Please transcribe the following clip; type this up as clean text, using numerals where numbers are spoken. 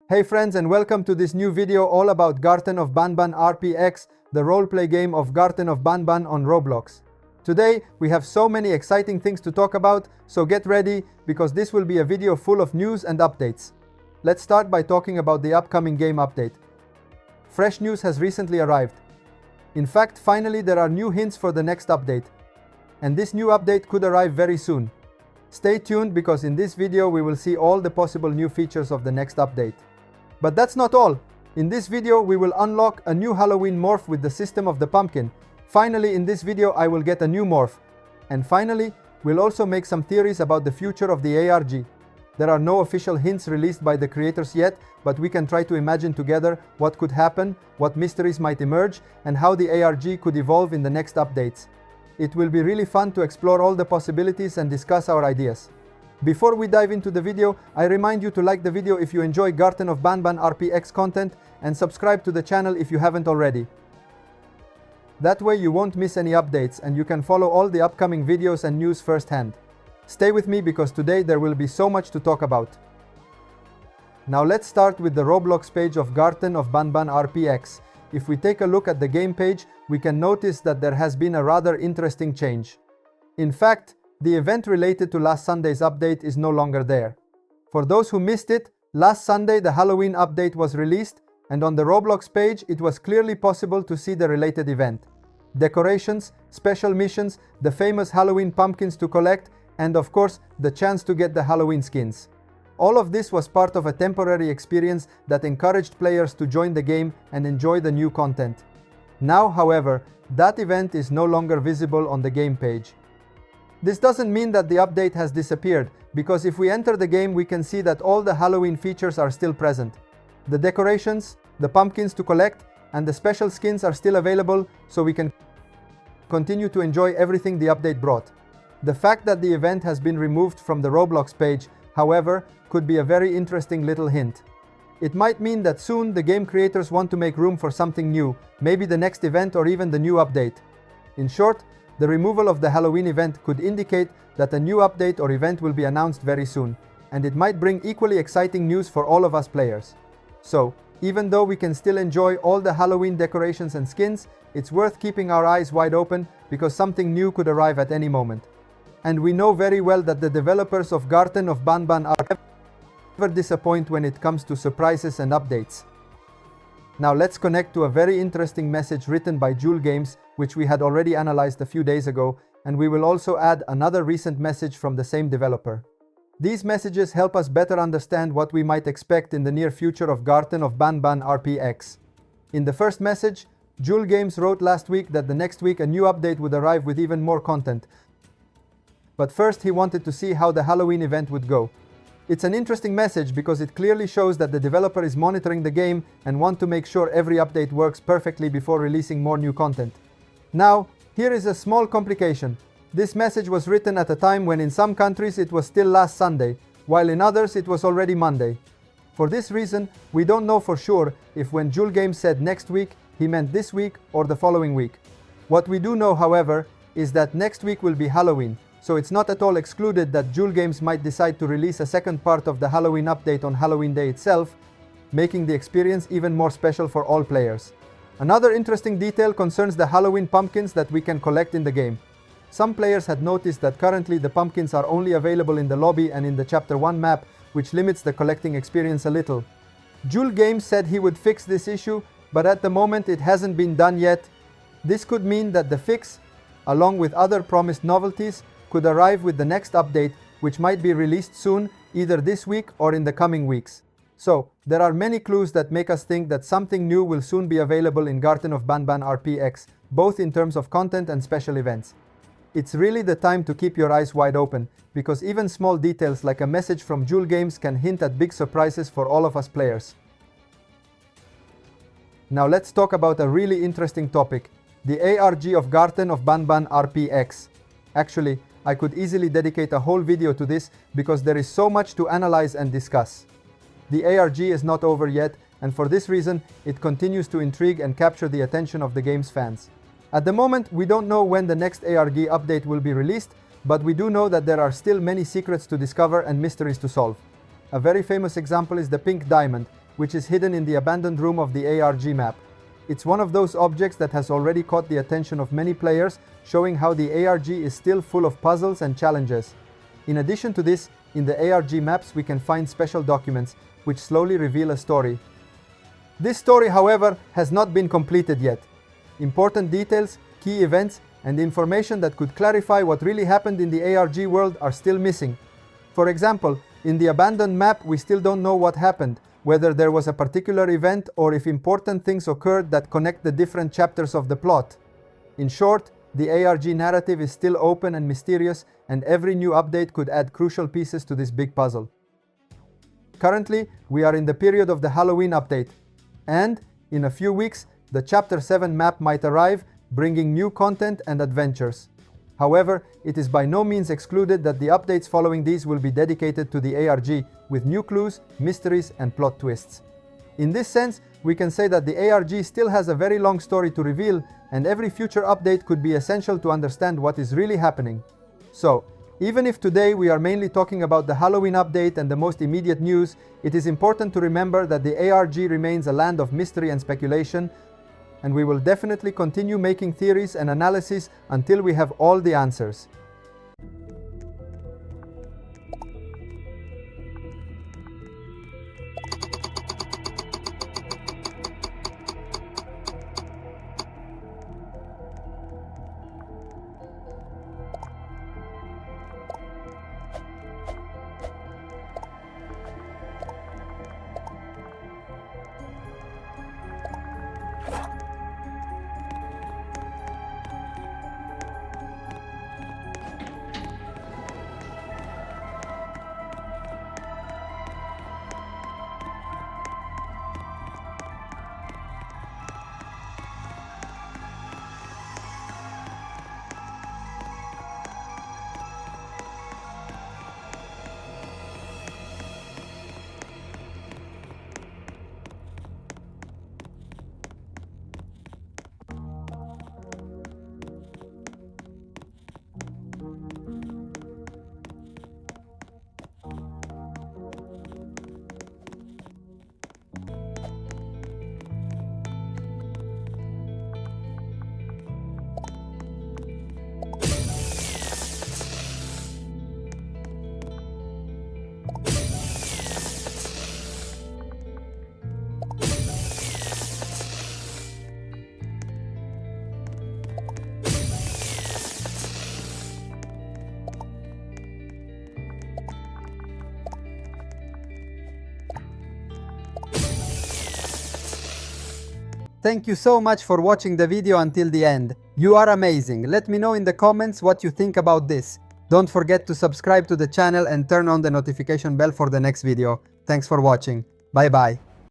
Hey friends, and welcome to this new video all about Garten of Banban RPX, the roleplay game of Garten of Banban on Roblox. Today, we have so many exciting things to talk about, so get ready, because this will be a video full of news and updates. Let's start by talking about the upcoming game update. Fresh news has recently arrived. In fact, finally there are new hints for the next update. And this new update could arrive very soon. Stay tuned, because in this video we will see all the possible new features of the next update. But that's not all. In this video we will unlock a new Halloween morph with the system of the pumpkin. Finally, in this video I will get a new morph. And finally, we'll also make some theories about the future of the ARG. There are no official hints released by the creators yet, but we can try to imagine together what could happen, what mysteries might emerge, and how the ARG could evolve in the next updates. It will be really fun to explore all the possibilities and discuss our ideas. Before we dive into the video, I remind you to like the video if you enjoy Garten of Banban RPX content and subscribe to the channel if you haven't already. That way you won't miss any updates and you can follow all the upcoming videos and news firsthand. Stay with me, because today there will be so much to talk about. Now let's start with the Roblox page of Garten of Banban RPX. If we take a look at the game page, we can notice that there has been a rather interesting change. In fact, the event related to last Sunday's update is no longer there. For those who missed it, last Sunday the Halloween update was released, and on the Roblox page it was clearly possible to see the related event. Decorations, special missions, the famous Halloween pumpkins to collect, and of course, the chance to get the Halloween skins. All of this was part of a temporary experience that encouraged players to join the game and enjoy the new content. Now, however, that event is no longer visible on the game page. This doesn't mean that the update has disappeared, because if we enter the game we can see that all the Halloween features are still present. The decorations, the pumpkins to collect, and the special skins are still available, so we can continue to enjoy everything the update brought. The fact that the event has been removed from the Roblox page, however, could be a very interesting little hint. It might mean that soon the game creators want to make room for something new, maybe the next event or even the new update. In short, the removal of the Halloween event could indicate that a new update or event will be announced very soon, and it might bring equally exciting news for all of us players. So, even though we can still enjoy all the Halloween decorations and skins, it's worth keeping our eyes wide open, because something new could arrive at any moment. And we know very well that the developers of Garten of Banban are never disappoint when it comes to surprises and updates. Now let's connect to a very interesting message written by Jewel Games, which we had already analyzed a few days ago, and we will also add another recent message from the same developer. These messages help us better understand what we might expect in the near future of Garten of Banban RPX. In the first message, Jewel Games wrote last week that the next week a new update would arrive with even more content. But first he wanted to see how the Halloween event would go. It's an interesting message because it clearly shows that the developer is monitoring the game and want to make sure every update works perfectly before releasing more new content. Now, here is a small complication. This message was written at a time when in some countries it was still last Sunday, while in others it was already Monday. For this reason, we don't know for sure if when Jewel Games said next week, he meant this week or the following week. What we do know, however, is that next week will be Halloween, so it's not at all excluded that Jewel Games might decide to release a second part of the Halloween update on Halloween Day itself, making the experience even more special for all players. Another interesting detail concerns the Halloween pumpkins that we can collect in the game. Some players had noticed that currently the pumpkins are only available in the lobby and in the Chapter 1 map, which limits the collecting experience a little. Jewel Games said he would fix this issue, but at the moment it hasn't been done yet. This could mean that the fix, along with other promised novelties, could arrive with the next update, which might be released soon, either this week or in the coming weeks. So, there are many clues that make us think that something new will soon be available in Garten of Banban RPX, both in terms of content and special events. It's really the time to keep your eyes wide open, because even small details like a message from Jewel Games can hint at big surprises for all of us players. Now let's talk about a really interesting topic, the ARG of Garten of Banban RPX. Actually, I could easily dedicate a whole video to this because there is so much to analyze and discuss. The ARG is not over yet, and for this reason, it continues to intrigue and capture the attention of the game's fans. At the moment, we don't know when the next ARG update will be released, but we do know that there are still many secrets to discover and mysteries to solve. A very famous example is the pink diamond, which is hidden in the abandoned room of the ARG map. It's one of those objects that has already caught the attention of many players, showing how the ARG is still full of puzzles and challenges. In addition to this, in the ARG maps we can find special documents, which slowly reveal a story. This story, however, has not been completed yet. Important details, key events, and information that could clarify what really happened in the ARG world are still missing. For example, in the abandoned map we still don't know what happened, whether there was a particular event or if important things occurred that connect the different chapters of the plot. In short, the ARG narrative is still open and mysterious, and every new update could add crucial pieces to this big puzzle. Currently, we are in the period of the Halloween update, and in a few weeks, the Chapter 7 map might arrive, bringing new content and adventures. However, it is by no means excluded that the updates following these will be dedicated to the ARG, with new clues, mysteries, and plot twists. In this sense, we can say that the ARG still has a very long story to reveal, and every future update could be essential to understand what is really happening. So, even if today we are mainly talking about the Halloween update and the most immediate news, it is important to remember that the ARG remains a land of mystery and speculation, and we will definitely continue making theories and analysis until we have all the answers. Thank you so much for watching the video until the end. You are amazing. Let me know in the comments what you think about this. Don't forget to subscribe to the channel and turn on the notification bell for the next video. Thanks for watching. Bye bye.